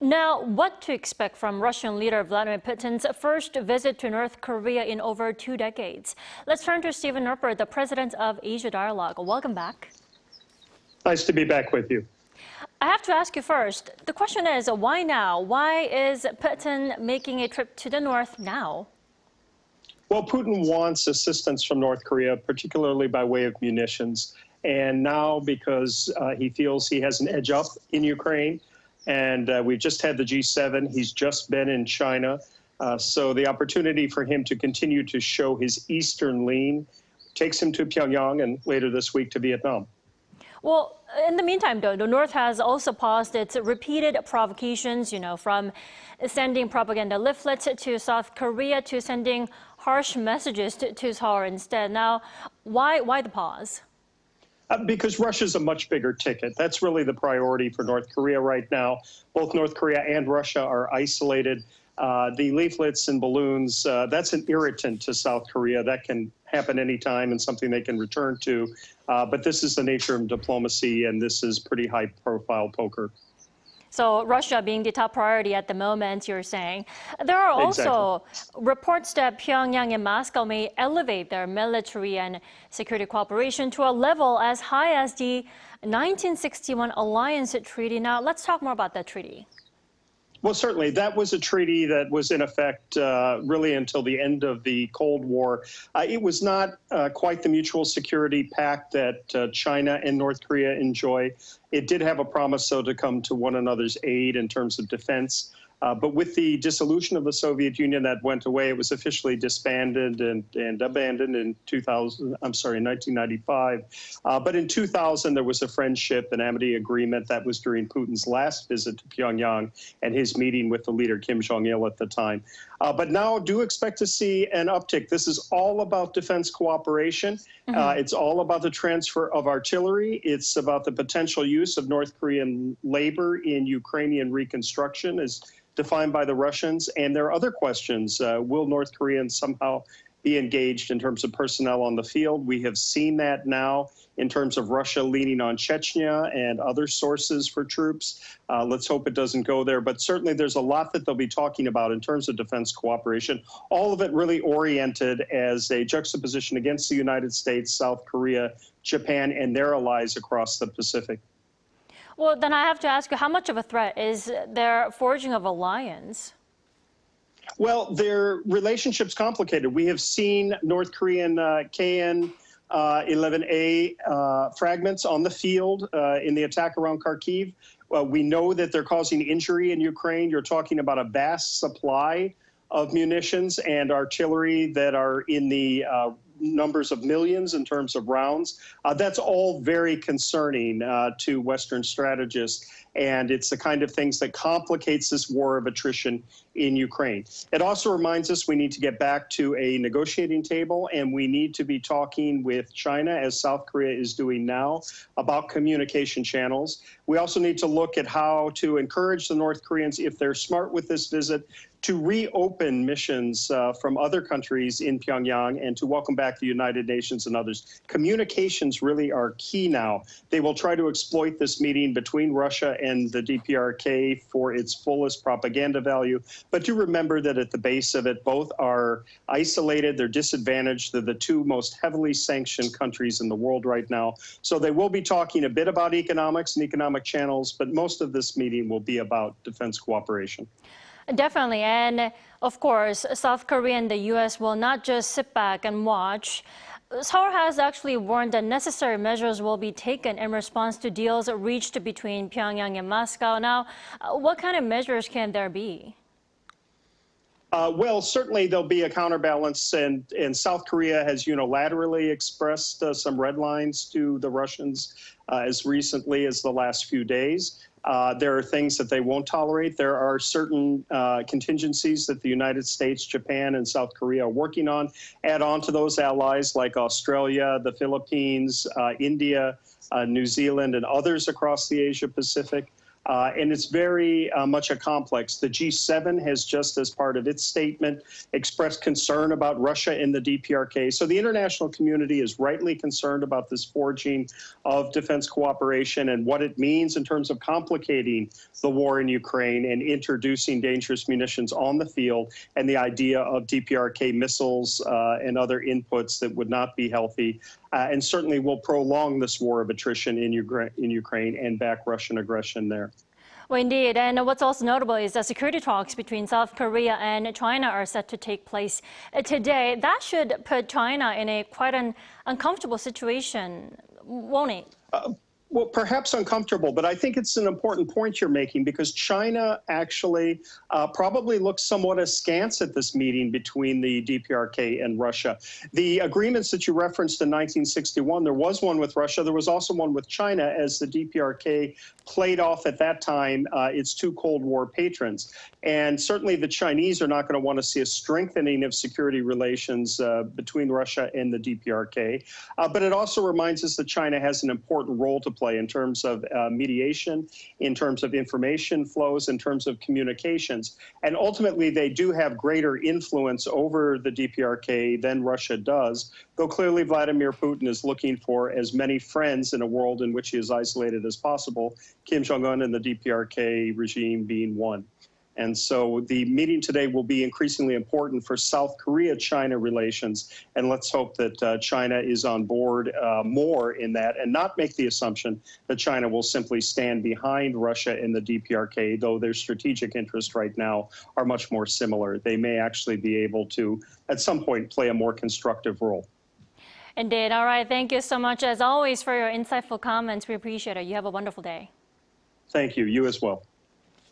Now, what to expect from Russian leader Vladimir Putin's first visit to North Korea in over 2 decades? Let's turn to Stephen Noerper, the president of Asia Dialogue. Welcome back. Nice to be back with you. I have to ask you first, the question is, why now? Why is Putin making a trip to the north now? Well, Putin wants assistance from North Korea, particularly by way of munitions. And now, because he feels he has an edge up in Ukraine, and we've just had the G7, he's just been in China. So the opportunity for him to continue to show his eastern lean takes him to Pyongyang and later this week to Vietnam. Well, in the meantime, though, the North has also paused its repeated provocations, from sending propaganda leaflets to South Korea to sending harsh messages to Seoul instead. Now, why the pause? Because Russia's a much bigger ticket. That's really the priority for North Korea right now. Both North Korea and Russia are isolated. The leaflets and balloons, that's an irritant to South Korea. That can happen anytime and something they can return to. But this is the nature of diplomacy, and this is pretty high-profile poker. So Russia being the top priority at the moment, you're saying. There are also reports that Pyongyang and Moscow may elevate their military and security cooperation to a level as high as the 1961 alliance treaty. Now, let's talk more about that treaty. Well, certainly. That was a treaty that was in effect really until the end of the Cold War. It was not quite the mutual security pact that China and North Korea enjoy. It did have a promise, though, to come to one another's aid in terms of defense. But with the dissolution of the Soviet Union, that went away. It was officially disbanded and abandoned in 1995. But in 2000, there was a friendship and amity agreement that was during Putin's last visit to Pyongyang and his meeting with the leader Kim Jong-un at the time. But now do expect to see an uptick. This is all about defense cooperation. It's all about the transfer of artillery. It's about the potential use of North Korean labor in Ukrainian reconstruction as defined by the Russians. And there are other questions. Will North Koreans somehow be engaged in terms of personnel on the field? We have seen that now in terms of Russia leaning on Chechnya and other sources for troops. Let's hope it doesn't go there. But certainly there's a lot that they'll be talking about in terms of defense cooperation, all of it really oriented as a juxtaposition against the United States, South Korea, Japan, and their allies across the Pacific. Well, then I have to ask you, how much of a threat is their forging of alliance? Well, their relationship's complicated. We have seen North Korean KN-11A fragments on the field in the attack around Kharkiv. We know that they're causing injury in Ukraine. You're talking about a vast supply of munitions and artillery that are in the numbers of millions in terms of rounds. That's all very concerning to Western strategists. And it's the kind of things that complicates this war of attrition in Ukraine. It also reminds us we need to get back to a negotiating table, and we need to be talking with China, as South Korea is doing now, about communication channels. We also need to look at how to encourage the North Koreans, if they're smart with this visit, to reopen missions from other countries in Pyongyang and to welcome back the United Nations and others. Communications really are key now. They will try to exploit this meeting between Russia and the DPRK for its fullest propaganda value. But do remember that at the base of it, both are isolated, they're disadvantaged. They're the two most heavily sanctioned countries in the world right now. So they will be talking a bit about economics and economic channels, but most of this meeting will be about defense cooperation. Definitely. And of course, South Korea and the U.S. will not just sit back and watch. Seoul has actually warned that necessary measures will be taken in response to deals reached between Pyongyang and Moscow. Now, what kind of measures can there be? Well, certainly there'll be a counterbalance, and South Korea has unilaterally expressed some red lines to the Russians as recently as the last few days. There are things that they won't tolerate. There are certain contingencies that the United States, Japan, and South Korea are working on. Add on to those allies like Australia, the Philippines, India, New Zealand, and others across the Asia Pacific. And it's very much a complex. The G7 has just as part of its statement expressed concern about Russia in the DPRK. So the international community is rightly concerned about this forging of defense cooperation and what it means in terms of complicating the war in Ukraine and introducing dangerous munitions on the field, and the idea of DPRK missiles and other inputs that would not be healthy, and certainly will prolong this war of attrition in Ukraine and back Russian aggression there. Well, indeed. And what's also notable is that security talks between South Korea and China are set to take place today. That should put China in quite an uncomfortable situation, won't it? Well, perhaps uncomfortable, but I think it's an important point you're making, because China actually probably looks somewhat askance at this meeting between the DPRK and Russia. The agreements that you referenced in 1961, there was one with Russia. There was also one with China, as the DPRK played off at that time its two Cold War patrons. And certainly the Chinese are not going to want to see a strengthening of security relations between Russia and the DPRK. But it also reminds us that China has an important role to play in terms of mediation, in terms of information flows, in terms of communications. And ultimately, they do have greater influence over the DPRK than Russia does, though clearly Vladimir Putin is looking for as many friends in a world in which he is isolated as possible, Kim Jong-un and the DPRK regime being one. And so the meeting today will be increasingly important for South Korea-China relations. And let's hope that China is on board more in that, and not make the assumption that China will simply stand behind Russia in the DPRK, though their strategic interests right now are much more similar. They may actually be able to, at some point, play a more constructive role. Indeed. All right. Thank you so much, as always, for your insightful comments. We appreciate it. You have a wonderful day. Thank you. You as well.